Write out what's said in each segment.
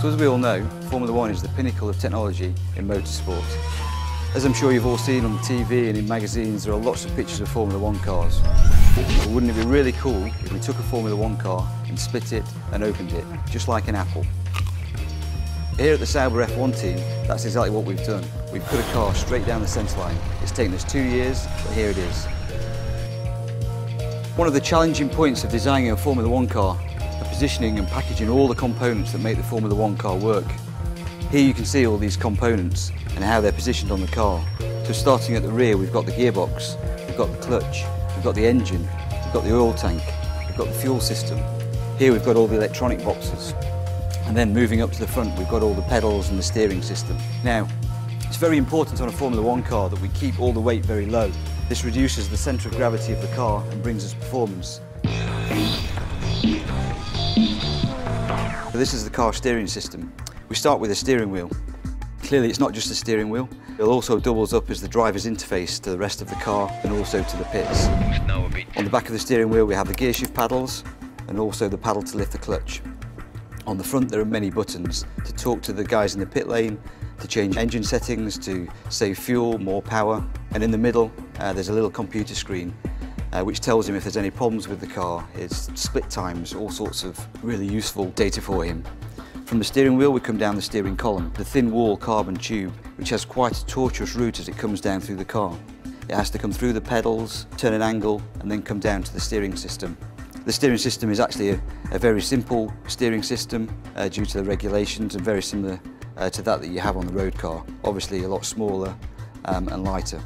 So as we all know, Formula One is the pinnacle of technology in motorsport. As I'm sure you've all seen on the TV and in magazines, there are lots of pictures of Formula One cars. But wouldn't it be really cool if we took a Formula One car and split it and opened it, just like an apple? Here at the Sauber F1 team, that's exactly what we've done. We've put a car straight down the centre line. It's taken us 2 years, but here it is. One of the challenging points of designing a Formula One car are positioning and packaging all the components that make the Formula One car work. Here you can see all these components and how they're positioned on the car. So starting at the rear, we've got the gearbox, we've got the clutch, we've got the engine, we've got the oil tank, we've got the fuel system. Here we've got all the electronic boxes. And then moving up to the front, we've got all the pedals and the steering system. Now, it's very important on a Formula One car that we keep all the weight very low. This reduces the centre of gravity of the car and brings us performance. So this is the car steering system. We start with a steering wheel. Clearly it's not just a steering wheel, it also doubles up as the driver's interface to the rest of the car and also to the pits. On the back of the steering wheel we have the gear shift paddles and also the paddle to lift the clutch. On the front there are many buttons to talk to the guys in the pit lane, to change engine settings, to save fuel, more power. And in the middle there's a little computer screen which tells him if there's any problems with the car, its split times, all sorts of really useful data for him. From the steering wheel we come down the steering column, the thin wall carbon tube which has quite a tortuous route as it comes down through the car. It has to come through the pedals, turn an angle and then come down to the steering system. The steering system is actually a very simple steering system due to the regulations and very similar to that you have on the road car. Obviously a lot smaller and lighter.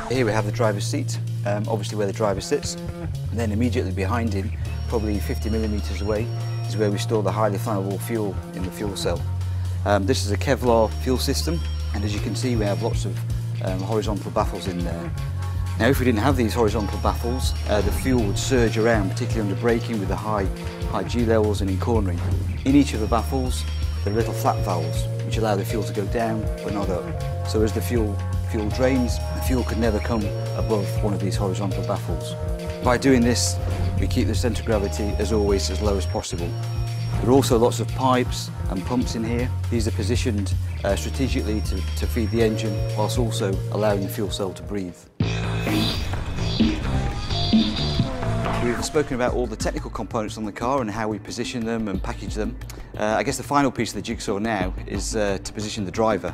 Here we have the driver's seat, obviously where the driver sits. And then immediately behind him, probably 50mm away, is where we store the highly flammable fuel in the fuel cell. This is a Kevlar fuel system, and as you can see we have lots of horizontal baffles in there. Now if we didn't have these horizontal baffles, the fuel would surge around, particularly under braking with the high G levels and in cornering. In each of the baffles there are little flap valves which allow the fuel to go down but not up. So as the fuel drains, the fuel could never come above one of these horizontal baffles. By doing this, we keep the centre of gravity as always as low as possible. There are also lots of pipes and pumps in here. These are positioned strategically to feed the engine whilst also allowing the fuel cell to breathe. We've spoken about all the technical components on the car and how we position them and package them. I guess the final piece of the jigsaw now is to position the driver.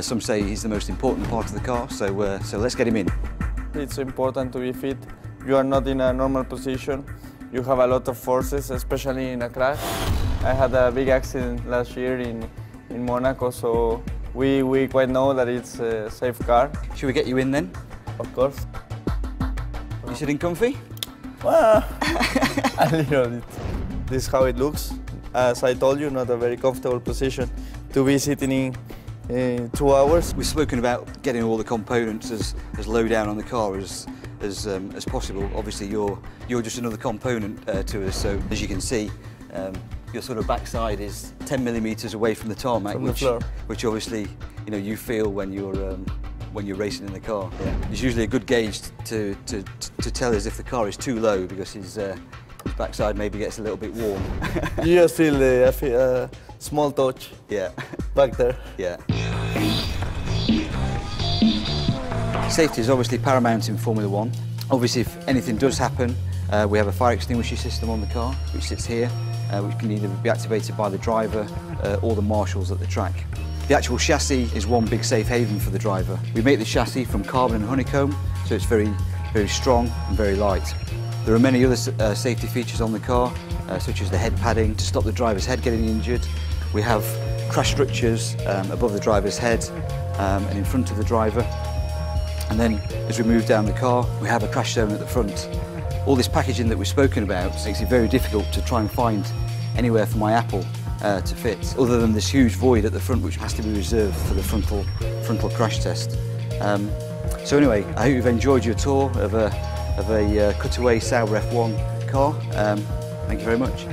Some say he's the most important part of the car, so let's get him in. It's important to be fit. You are not in a normal position. You have a lot of forces, especially in a crash. I had a big accident last year in Monaco, so we quite know that it's a safe car. Should we get you in then? Of course. You sitting comfy? Well, a little bit. This is how it looks. As I told you, not a very comfortable position to be sitting in 2 hours. We've spoken about getting all the components as low down on the car as possible. Obviously, you're just another component to us. So as you can see, your sort of backside is 10mm away from the tarmac, from the floor. Which obviously you feel when you're racing in the car. Yeah. It's usually a good gauge to tell us if the car is too low because his backside maybe gets a little bit warm. You just feel a small touch. Yeah. Back there. Yeah. Safety is obviously paramount in Formula One. Obviously, if anything does happen, we have a fire extinguisher system on the car, which sits here, which can either be activated by the driver or the marshals at the track. The actual chassis is one big safe haven for the driver. We make the chassis from carbon and honeycomb, so it's very, very strong and very light. There are many other safety features on the car, such as the head padding to stop the driver's head getting injured. We have crash structures above the driver's head and in front of the driver. And then as we move down the car, we have a crash zone at the front. All this packaging that we've spoken about makes it very difficult to try and find anywhere for my Apple to fit, other than this huge void at the front which has to be reserved for the frontal crash test. So anyway, I hope you've enjoyed your tour of a cutaway Sauber F1 car. Thank you very much.